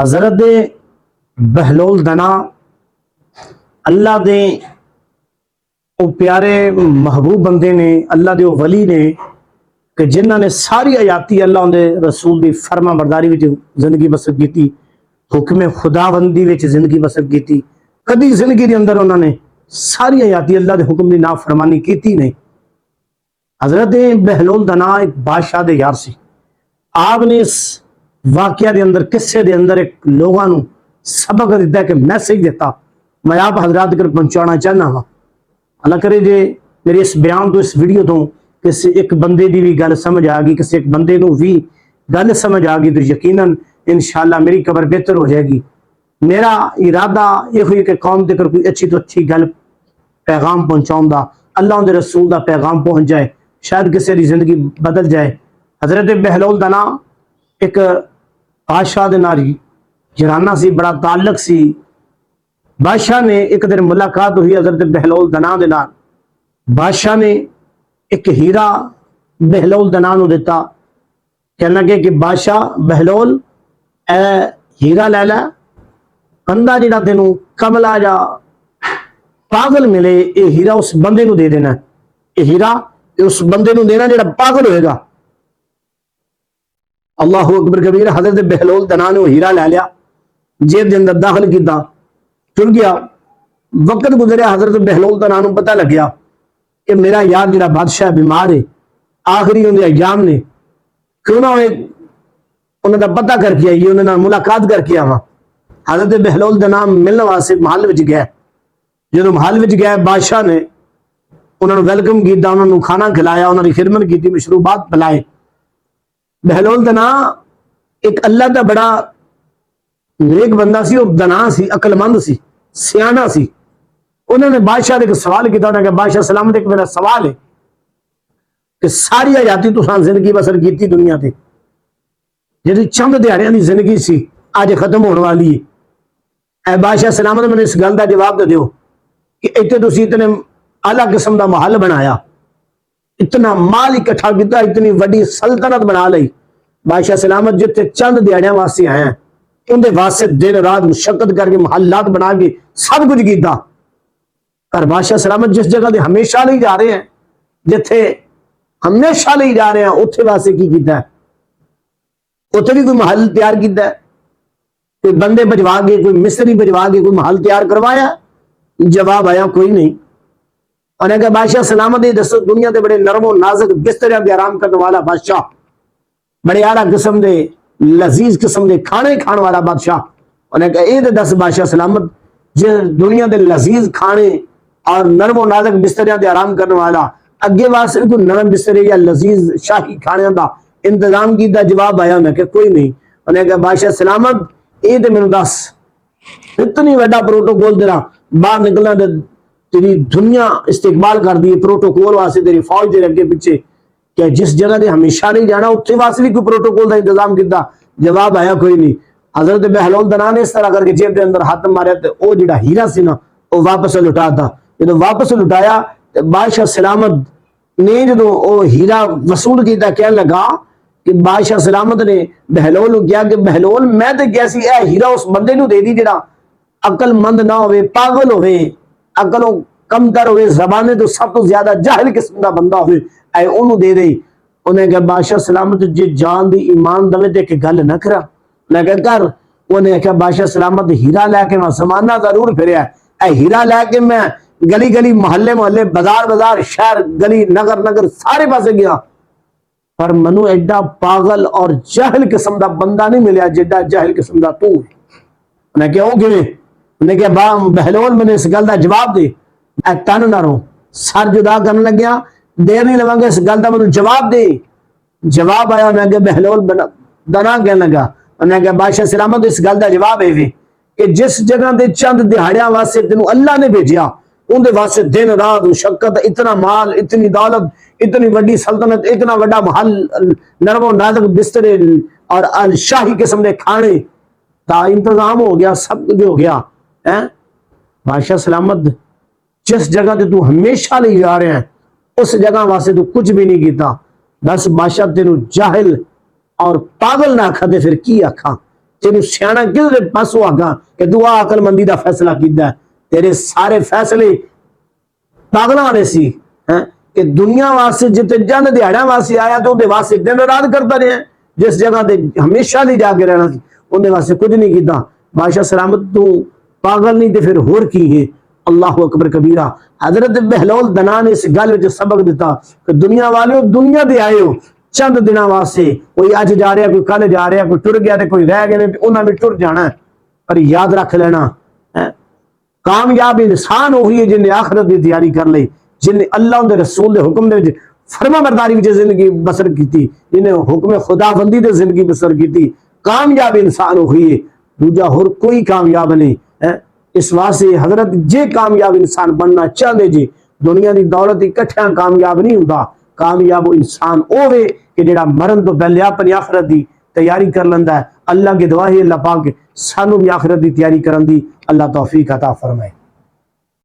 हजरत बहलोल दना अल्लाह दे वो प्यारे महबूब बंदे ने, अल्लाह दे वो वली ने कि जिन्होंने सारी हयाती अल्लाह दे रसूल की फर्मा बरदारी में जिंदगी बसर की, हुक्म खुदाबंदी में जिंदगी बसर की। कभी जिंदगी के अंदर उन्होंने सारी हयाती अल्लाह के हुक्म की नाफरमानी की नहीं। हजरत बहलोल दना एक बादशाह दे यार सी। आपने इस वाकया के अंदर, किस्से के अंदर एक लोगों को सबक दिता, कि मैसेज दिता, मैं आप हजरात तक पहुंचाना चाहना वा। अल्लाह करे जे मेरे इस बयान तो, इस वीडियो तो किसी एक बंदे की भी गल समझ आ गई, किसी एक बंदे को भी गल समझ आ गई, तो यकीनन इंशाअल्लाह मेरी कब्र बेहतर हो जाएगी। मेरा इरादा यह हुई कि कौम तक कोई अच्छी तो अच्छी गल पैगाम पहुंचाऊंगा, अल्लाह के रसूल का पैगाम पहुंच जाए, शायद किसी की जिंदगी बदल जाए। हजरत बहलोल दना एक बादशाह के नाल जराना सी, बड़ा ताल्लुक सी। बादशाह ने एक दिन मुलाकात हुई हजरत बहलोल दना के नाल। बादशाह ने एक हीरा बहलोल दना को दिता, कहने लगे कि बादशाह बहलोल ए हीरा लै लै, बंदा जिहड़ा तेनू कमला जा पागल मिले, ये हीरा उस बंदे को दे देना। ये हीरा उस बंदे को देना जिहड़ा पागल होएगा। अल्लाह अकबर कबीर। हजरत बहलोल दना ने हीरा लै लिया, जेब के अंदर दाखिल किया, चुर गया। वक्त गुजरिया, हजरत बहलोल दना को पता लग गया कि मेरा यार जिहड़ा बादशाह बीमार है, आखिरी उन्हें एग्जाम ने, क्यों ना उन्होंने पता करके आइए, उन्होंने मुलाकात करके आवा। हजरत बहलोल दना मिलने वास्ते महल में गया। जो महल में गया, बादशाह ने उन्होंने वेलकम किया, उन्होंने खाना खिलाया, उन्होंने खिदमत की, मशरूबात पिलाए। बहलोल दना एक अल्लाह का बड़ा नेक बंदा सी, और दना सी, अकलमंद सी, सियाना सी। उन्होंने बादशाह ने एक सवाल किया, उन्होंने कहा बादशाह सलामत, एक मेरा सवाल है कि सारी हयाती तुसां जिंदगी बसर की दुनिया से, जी चंद दिहाड़ियां की जिंदगी सी अज खत्म होने वाली है। बादशाह सलामत, मैंने इस गल का जवाब दे दो कि इतने तुसीं इतने आला किस्म का महल बनाया, इतना माल इकट्ठा किया, इतनी वड्डी सल्तनत बना ली। बादशाह सलामत जिथे चंद दिहाड़ियां वास्ते आए, उनके वास्ते दिन रात मुशक्कत करके महलात बना के सब कुछ किया। पर बादशाह सलामत जिस जगह से हमेशा ले जा रहे हैं, जिथे हमेशा ले जा रहे हैं, उत्थे वास्ते की किया है? उत्थे भी कोई महल तैयार किया है? कोई बंदे भजवा के, कोई मिस्त्री भजवा के कोई महल तैयार करवाया? जवाब आया कोई नहीं। उन्हें कहा बादशाह सलामत, दसो दुनिया के बड़े नरमो नाजुक बिस्तरे के आराम करने वाला बादशाह, बड़े आला किस्म के लजीज किस्म के खाने खाने वाला बादशाह। उन्हें कहा यह दस बादशाह सलामत, जो दुनिया के लजीज खाने और नरमो नाजुक बिस्तरिया के आराम करने वाला, अगे वास्ते कोई नरम बिस्तरे या लजीज शाही खाने का इंतजाम किया? जवाब आया उन्हें कहा कोई नहीं। उन्हें कहा बादशाह सलामत, ये तो मैनू दस, इतनी बड़ा प्रोटोकॉल तेरा बाहर निकलना, तेरी दुनिया इस्तेकबाल कर दी प्रोटोकॉल वास्ते, तेरी फौज तेरे अगे पिछे, क्या जिस जगह से हमेशा नहीं जाना उत्थे वास्ते भी कोई प्रोटोकॉल का इंतजाम किया? जवाब आया कोई नहीं। हजरत बहलोल दना ने इस तरह करके जेब के अंदर हाथ मारे, तो वो जिहड़ा हीरा सी ना, वो वापस लुटा था। जो वापस लुटाया, तो बादशाह सलामत ने जो वो हीरा वसूल किया, कहने लगा कि बादशाह सलामत ने बहलोल को कहा कि बहलोल, मैं तो क्या सी हीरा उस बंदे को दे दी जिहड़ा अकलमंद ना हो, पागल हो, अकलों कमतर हो, जबाने तो सब तो ज्यादा जाहिल किस्म का बंदा हो, दे दे। उन्हें कहा बादशाह सलामत, जे जान दी ईमान दवे तो एक गल न करा। मैं क्या कर? उन्हें कहा बादशाह सलामत, हीरा लैके मैं समाना जरूर फिर, हीरा लैके मैं गली गली मोहल्ले मोहल्ले बाजार बाजार शहर गली नगर नगर सारे पासे गया, पर मनु एडा पागल और जाहिल किस्म का बंदा नहीं मिलया जिड्डा जाहिल किस्म का तू। उन्हें क्या किवें? उन्हें क्या बहलोल, मैंने इस गल का जवाब दे। तन ना रो, सर जुदा करने लग्या, देर नहीं लवांगे, इस गल का मैं जवाब दे। जवाब आया, मैं बहलोल दना कहने लगा, उन्हें कहा बादशाह सलामत, इस गल का जवाब है कि जिस जगह से चंद दिहाड़ियां वास्ते तेनू अल्लाह ने भेजा, उनके वास्ते दिन रात मुशक्कत, इतना माल, इतनी दौलत, इतनी वड्डी सल्तनत, इतना वड्डा महल, नरमो नाजुक बिस्तरे और शाही किस्म के खाने का इंतजाम हो गया, सब कुछ हो गया है। बादशाह सलामत, जिस जगह से तू हमेशा ले जा रहे हैं, उस जगह वास्ते तू कुछ भी नहीं किया। दस बादशाह तेनू जाहिल और पागल ना आखा, फिर की आखा? तेन सियाना किधर पासों आगा कि तू आ अकलमंदी का फैसला किया। तेरे सारे फैसले पागलों वाले सी हैं कि दुनिया वास्ते जिते चंद दिहाड़ियां वास्ते आया तो उहदे वास्ते दिन रात करता रहा। जिस जगह ते हमेशा नहीं जाके रहना सी उहदे वास्ते कुछ नहीं किया। बादशाह सलामत तू पागल नहीं तो फिर होर की है। अल्लाह अकबर कबीरा। हजरत बहलोल दना ने इस गल में सबक दिता कि दुनिया वाले दुनिया दे आए हो चंद दिन वास्ते, कोई अज जा रहा, कोई कल जा रहा, कोई टुर गया तो कोई रह गए, उन्होंने भी टुर जाना। पर याद रख लेना है कामयाब इंसान वही है जिन्हें आखिरत की तैयारी कर ली, जिन्हें अल्लाह उनके रसूल के हुक्म के फर्मा बरदारी में जिंदगी बसर की, जिन्हें हुक्म खुदाबंदी से जिंदगी बसर की। कामयाब इंसान वही है, दूजा होर कोई कामयाब नहीं है। इस वास्ते हजरत जे कामयाब इंसान बनना चाहते जी दुनिया की दौलत इकट्ठिया कामयाब नहीं होता। कामयाब वो इंसान होवे कि जिहड़ा मरण तो पहले अपनी आखिरत की तैयारी कर लेंदा है। अल्लाह की दुआ है अल्लाह पाक सानू भी आखिरत की तैयारी करन दी अल्लाह तौफीक अता फरमाए।